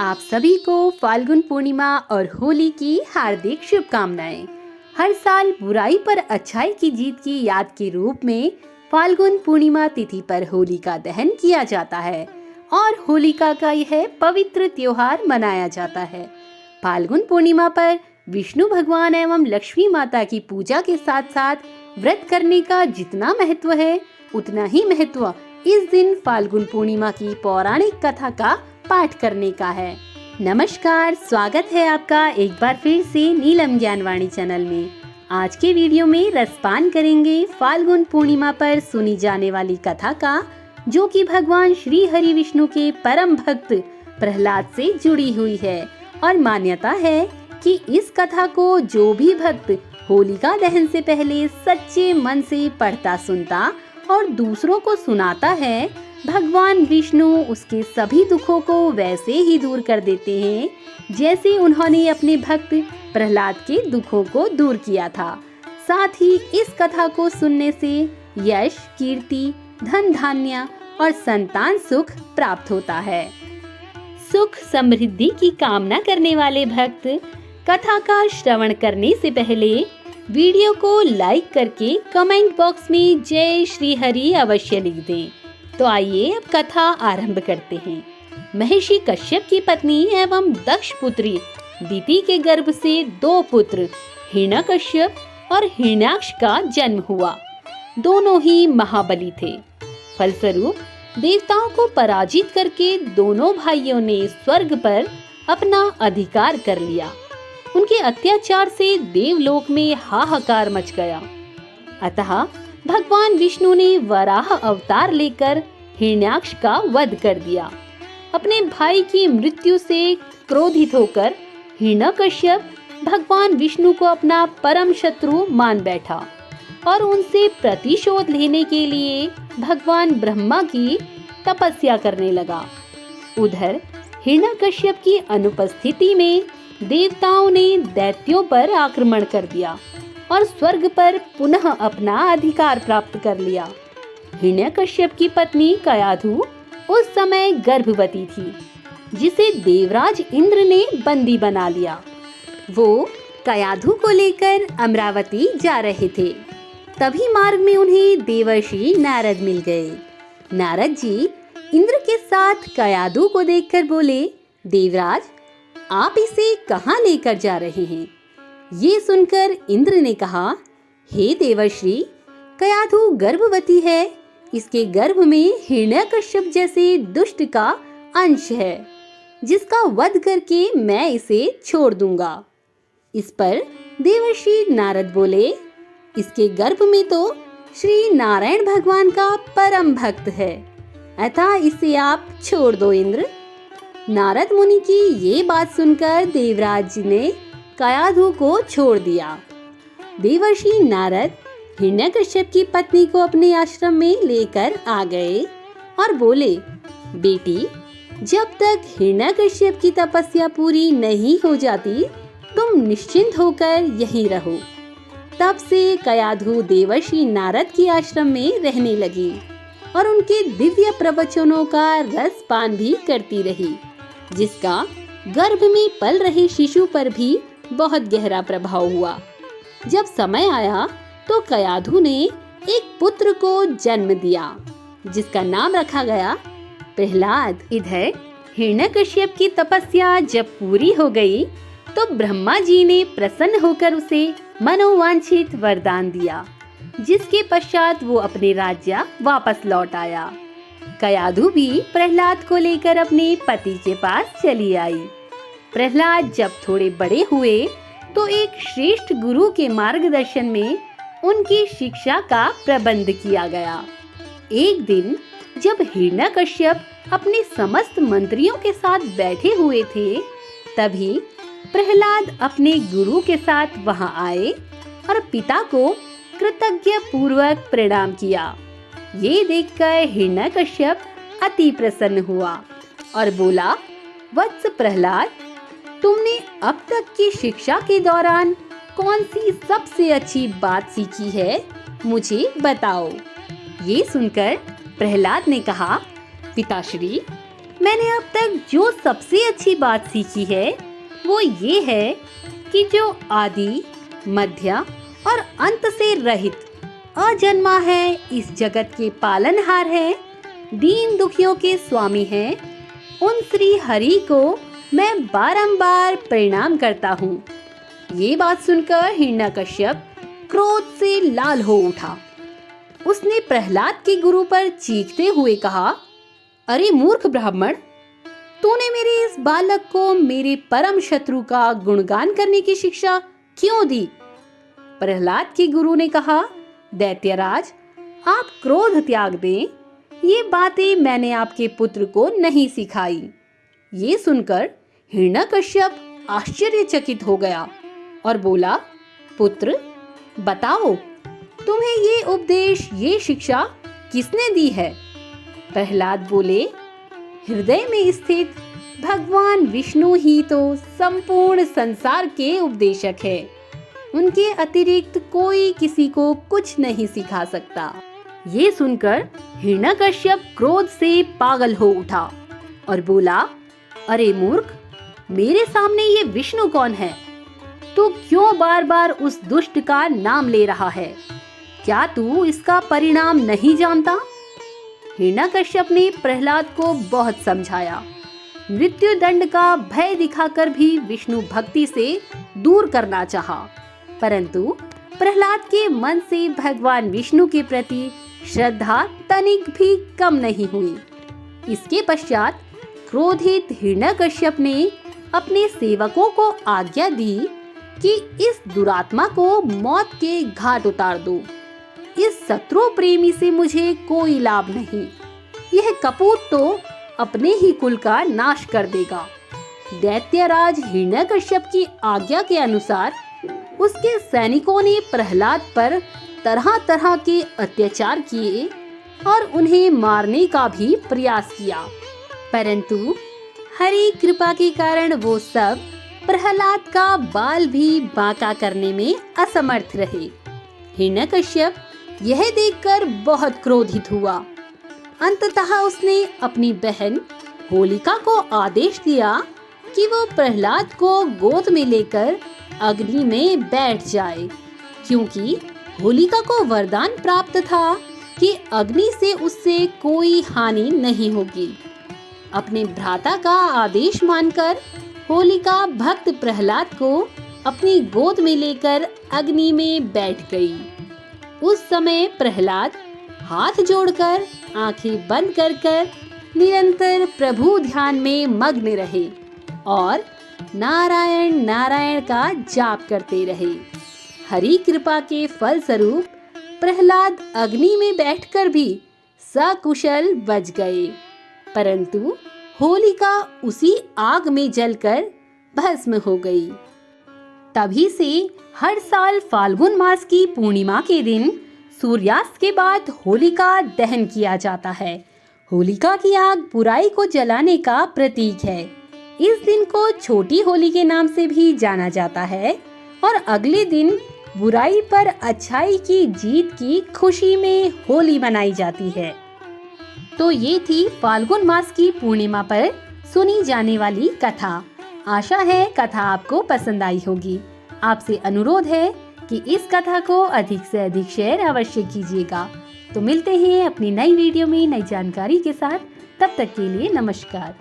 आप सभी को फाल्गुन पूर्णिमा और होली की हार्दिक शुभकामनाएं। हर साल बुराई पर अच्छाई की जीत की याद के रूप में फाल्गुन पूर्णिमा तिथि पर होलिका दहन किया जाता है और होलिका का यह पवित्र त्योहार मनाया जाता है। फाल्गुन पूर्णिमा पर विष्णु भगवान एवं लक्ष्मी माता की पूजा के साथ साथ व्रत करने का जितना महत्व है, उतना ही महत्व इस दिन फाल्गुन पूर्णिमा की पौराणिक कथा का पाठ करने का है। नमस्कार, स्वागत है आपका एक बार फिर से नीलम ज्ञानवाणी चैनल में। आज के वीडियो में रसपान करेंगे फाल्गुन पूर्णिमा पर सुनी जाने वाली कथा का, जो कि भगवान श्री हरि विष्णु के परम भक्त प्रहलाद से जुड़ी हुई है और मान्यता है कि इस कथा को जो भी भक्त होलिका दहन से पहले सच्चे मन से पढ़ता, सुनता और दूसरों को सुनाता है, भगवान विष्णु उसके सभी दुखों को वैसे ही दूर कर देते हैं जैसे उन्होंने अपने भक्त प्रहलाद के दुखों को दूर किया था। साथ ही इस कथा को सुनने से यश, कीर्ति, धन धान्य और संतान सुख प्राप्त होता है। सुख समृद्धि की कामना करने वाले भक्त कथा का श्रवण करने से पहले वीडियो को लाइक करके कमेंट बॉक्स में जय श्री हरि अवश्य लिख दें। तो आइए अब कथा आरंभ करते हैं। महर्षि कश्यप की पत्नी एवं दक्ष पुत्री दिति के गर्भ से 2 पुत्र हिरण्यकश्यप और हिरण्याक्ष का जन्म हुआ। दोनों ही महाबली थे। फलस्वरूप देवताओं को पराजित करके दोनों भाइयों ने स्वर्ग पर अपना अधिकार कर लिया। उनके अत्याचार से देवलोक में हाहाकार मच गया। अतः भगवान विष्णु ने वराह अवतार लेकर हिरण्याक्ष का वध कर दिया। अपने भाई की मृत्यु से क्रोधित होकर हिरण्यकश्यप भगवान विष्णु को अपना परम शत्रु मान बैठा और उनसे प्रतिशोध लेने के लिए भगवान ब्रह्मा की तपस्या करने लगा। उधर हिरण्यकश्यप की अनुपस्थिति में देवताओं ने दैत्यों पर आक्रमण कर दिया और स्वर्ग पर पुनः अपना अधिकार प्राप्त कर लिया। हिरण्यकश्यप की पत्नी कयाधु उस समय गर्भवती थी, जिसे देवराज इंद्र ने बंदी बना लिया। वो कयाधु को लेकर अमरावती जा रहे थे। तभी मार्ग में उन्हें देवर्षि नारद मिल गए। नारद जी इंद्र के साथ कयाधु को देखकर बोले, देवराज, आप इसे कहाँ लेकर जा रहे हैं? ये सुनकर इंद्र ने कहा, हे देवर्षि, कयाधु गर्भवती है। इसके गर्भ में हिरण्यकश्यप जैसे दुष्ट का अंश है, जिसका वध करके मैं इसे छोड़ दूंगा। इस पर देवर्षि नारद बोले, इसके गर्भ में तो श्री नारायण भगवान का परम भक्त है, अतः इसे आप छोड़ दो इंद्र। नारद मुनि की ये बात सुनकर देवराज जी ने कयाधु को छोड़ दिया। देवर्षि नारद हिरण्यकश्यप की पत्नी को अपने आश्रम में लेकर आ गए और बोले, बेटी, जब तक हिरण्यकश्यप की तपस्या पूरी नहीं हो जाती, तुम निश्चिंत होकर यहीं रहो। तब से कयाधु देवर्षि नारद के आश्रम में रहने लगी और उनके दिव्य प्रवचनों का रस पान भी करती रही, जिसका गर्भ में पल रहे शिशु पर भी बहुत गहरा प्रभाव हुआ। जब समय आया तो कयाधु ने एक पुत्र को जन्म दिया, जिसका नाम रखा गया प्रहलाद। इधर हिरण्यकश्यप की तपस्या जब पूरी हो गई तो ब्रह्मा जी ने प्रसन्न होकर उसे मनोवांछित वरदान दिया, जिसके पश्चात वो अपने राज्य वापस लौट आया। कयाधु भी प्रहलाद को लेकर अपने पति के पास चली आई। प्रहलाद जब थोड़े बड़े हुए तो एक श्रेष्ठ गुरु के मार्गदर्शन में उनकी शिक्षा का प्रबंध किया गया। एक दिन जब हिरण्यकश्यप अपने समस्त मंत्रियों के साथ बैठे हुए थे, तभी प्रहलाद अपने गुरु के साथ वहां आए और पिता को कृतज्ञ पूर्वक प्रणाम किया। ये देखकर हिरण्यकश्यप अति प्रसन्न हुआ और बोला, वत्स प्रहलाद, तुमने अब तक की शिक्षा के दौरान कौन सी सबसे अच्छी बात सीखी है, मुझे बताओ। ये सुनकर प्रहलाद ने कहा, पिताश्री, मैंने अब तक जो सबसे अच्छी बात सीखी है वो ये है कि जो आदि, मध्य और अंत से रहित अजन्मा है, इस जगत के पालनहार है, दीन दुखियों के स्वामी हैं, उन श्री हरि को मैं बारंबार प्रणाम करता हूँ। ये बात सुनकर हिरण्यकश्यप क्रोध से लाल हो उठा। उसने प्रहलाद के गुरु पर चीखते हुए कहा, अरे मूर्ख ब्राह्मण, तूने मेरे इस बालक को मेरे परम शत्रु का गुणगान करने की शिक्षा क्यों दी? प्रहलाद के गुरु ने कहा, दैत्यराज, आप क्रोध त्याग दें। ये बातें मैंने आपके पुत्र को नहीं सिखाई। ये सुनकर हिरण्यकश्यप आश्चर्यचकित हो गया और बोला, पुत्र, बताओ, तुम्हें ये उपदेश, ये शिक्षा किसने दी है? प्रहलाद बोले, हृदय में स्थित भगवान विष्णु ही तो संपूर्ण संसार के उपदेशक है। उनके अतिरिक्त कोई किसी को कुछ नहीं सिखा सकता। ये सुनकर हिरण्यकश्यप क्रोध से पागल हो उठा और बोला, अरे मूर्ख, मेरे सामने ये विष्णु कौन है? तू क्यों बार बार उस दुष्ट का नाम ले रहा है? क्या तू इसका परिणाम नहीं जानता? हिरण्यकश्यप ने प्रहलाद को बहुत समझाया। मृत्यु दंड का भय दिखाकर भी विष्णु भक्ति से दूर करना चाहा, परंतु प्रहलाद के मन से भगवान विष्णु के प्रति श्रद्धा तनिक भी कम नहीं हुई। इसके पश्चात क्रोधित हिरण्यकश्यप ने अपने सेवकों को आज्ञा दी कि इस दुरात्मा को मौत के घाट उतार दो। इस शत्रु प्रेमी से मुझे कोई लाभ नहीं। यह कपूत तो अपने ही कुल का नाश कर देगा। दैत्यराज हिरण्यकश्यप की आज्ञा के अनुसार उसके सैनिकों ने प्रहलाद पर तरह तरह के अत्याचार किए और उन्हें मारने का भी प्रयास किया, परंतु हरि कृपा के कारण वो सब प्रहलाद का बाल भी बांका करने में असमर्थ रहे। हिरण्यकश्यप यह देखकर बहुत क्रोधित हुआ। अंततः उसने अपनी बहन होलिका को आदेश दिया कि वो प्रहलाद को गोद में लेकर अग्नि में बैठ जाए, क्योंकि होलिका को वरदान प्राप्त था कि अग्नि से उससे कोई हानि नहीं होगी। अपने भ्राता का आदेश मानकर होलिका भक्त प्रहलाद को अपनी गोद में लेकर अग्नि में बैठ गई। उस समय प्रहलाद हाथ जोड़कर आंखें बंद कर निरंतर प्रभु ध्यान में मग्न रहे और नारायण नारायण का जाप करते रहे। हरि कृपा के फल स्वरूप प्रहलाद अग्नि में बैठकर भी सकुशल बच गए, परंतु होलिका उसी आग में जलकर भस्म हो गई। तभी से हर साल फाल्गुन मास की पूर्णिमा के दिन सूर्यास्त के बाद होलिका दहन किया जाता है। होलिका की आग बुराई को जलाने का प्रतीक है। इस दिन को छोटी होली के नाम से भी जाना जाता है और अगले दिन बुराई पर अच्छाई की जीत की खुशी में होली मनाई जाती है। तो ये थी फाल्गुन मास की पूर्णिमा पर सुनी जाने वाली कथा। आशा है कथा आपको पसंद आई होगी। आपसे अनुरोध है कि इस कथा को अधिक से अधिक शेयर अवश्य कीजिएगा। तो मिलते हैं अपनी नई वीडियो में नई जानकारी के साथ। तब तक के लिए नमस्कार।